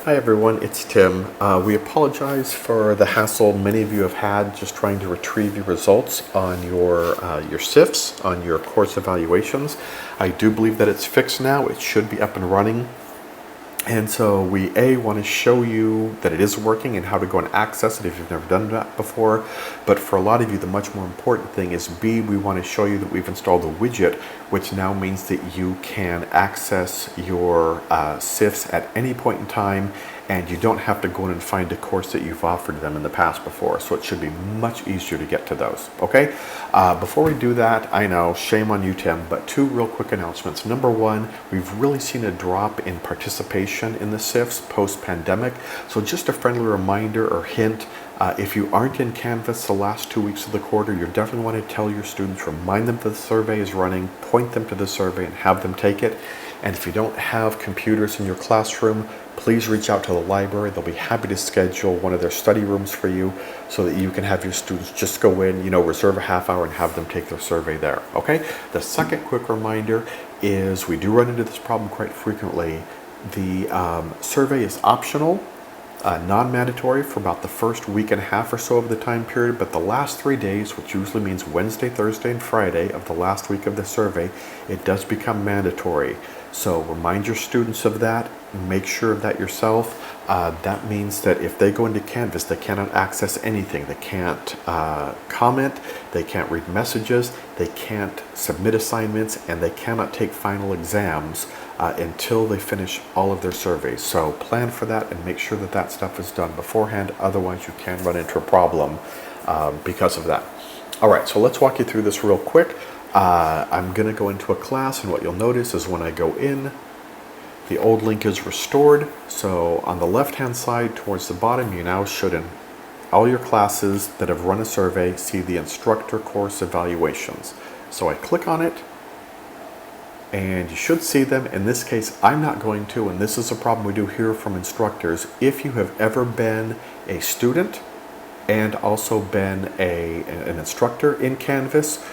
Hi everyone, it's Tim. We apologize for the hassle many of you have had just trying to retrieve your results on your SIFs, on your course evaluations. I do believe that it's fixed now. It should be up and running. And so we want to show you that it is working and how to go and access it if you've never done that before. But for a lot of you, the much more important thing is B, we want to show you that we've installed a widget, which now means that you can access your SIFs at any point in time, and you don't have to go in and find a course that you've offered them in the past before. So it should be much easier to get to those, okay? Before we do that, I know, shame on you, Tim, but two real quick announcements. Number one, we've really seen a drop in participation in the SIFs post-pandemic. So just a friendly reminder or hint, if you aren't in Canvas the last 2 weeks of the quarter, you definitely want to tell your students, remind them that the survey is running, point them to the survey and have them take it. And if you don't have computers in your classroom, please reach out to the library. They'll be happy to schedule one of their study rooms for you so that you can have your students just go in, reserve a half hour and have them take their survey there, okay? The second quick reminder is we do run into this problem quite frequently. The survey is optional, non-mandatory for about the first week and a half or so of the time period, but the last 3 days, which usually means Wednesday, Thursday, and Friday of the last week of the survey, it does become mandatory. So remind your students of that, make sure of that yourself. That means that if they go into Canvas, they cannot access anything. They can't comment, they can't read messages, they can't submit assignments, and they cannot take final exams until they finish all of their surveys. So plan for that and make sure that that stuff is done beforehand. Otherwise, you can run into a problem because of that. All right, so let's walk you through this real quick. I'm going to go into a class, and what you'll notice is when I go in, the old link is restored. So on the left-hand side towards the bottom, you now should, in all your classes that have run a survey, see the instructor course evaluations. So I click on it, and you should see them. In this case, I'm not going to, and this is a problem we do hear from instructors. If you have ever been a student and also been an instructor in Canvas,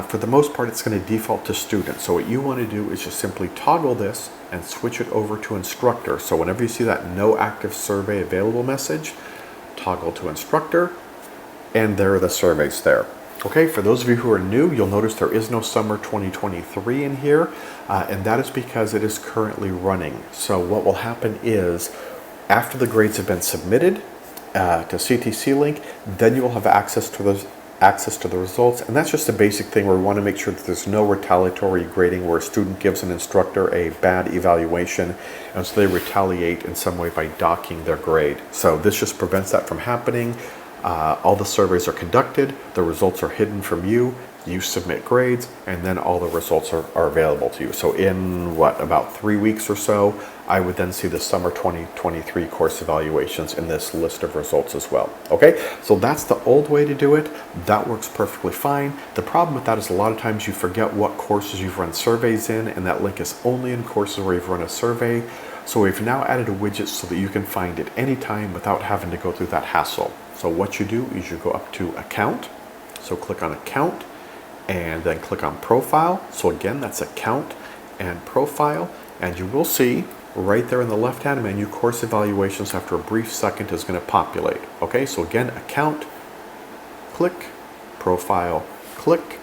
for the most part, it's going to default to student. So what you want to do is just simply toggle this and switch it over to instructor. So whenever you see that no active survey available message, toggle to instructor, and there are the surveys there. Okay, for those of you who are new, you'll notice there is no summer 2023 in here, and that is because it is currently running. So what will happen is, after the grades have been submitted to CTC Link, then you will have access to the results, and that's just a basic thing where we want to make sure that there's no retaliatory grading where a student gives an instructor a bad evaluation and so they retaliate in some way by docking their grade. So this just prevents that from happening. All the surveys are conducted, the results are hidden from you, you submit grades, and then all the results are available to you. So in about 3 weeks or so, I would then see the summer 2023 course evaluations in this list of results as well. Okay, so that's the old way to do it. That works perfectly fine. The problem with that is a lot of times you forget what courses you've run surveys in, and that link is only in courses where you've run a survey. So we've now added a widget so that you can find it anytime without having to go through that hassle. So what you do is you go up to Account, so click on Account, and then click on Profile. So again, that's Account and Profile, and you will see right there in the left-hand menu, Course Evaluations after a brief second is going to populate. Okay, so again, Account, click, Profile, click.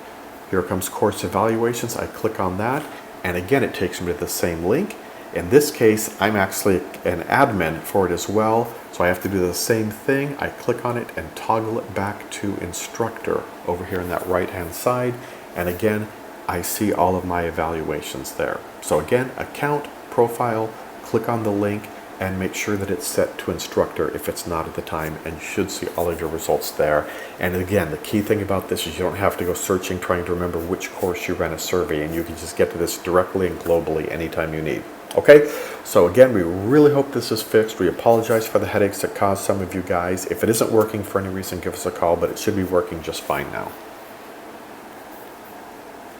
Here comes Course Evaluations. I click on that, and again, it takes me to the same link. In this case, I'm actually an admin for it as well, so I have to do the same thing. I click on it and toggle it back to instructor over here on that right-hand side, and again, I see all of my evaluations there. So again, Account, Profile, click on the link, and make sure that it's set to instructor if it's not at the time, and you should see all of your results there. And again, the key thing about this is you don't have to go searching trying to remember which course you ran a survey, and you can just get to this directly and globally anytime you need. Okay, so again, we really hope this is fixed. We apologize for the headaches that caused some of you guys. If it isn't working for any reason, give us a call, but it should be working just fine now.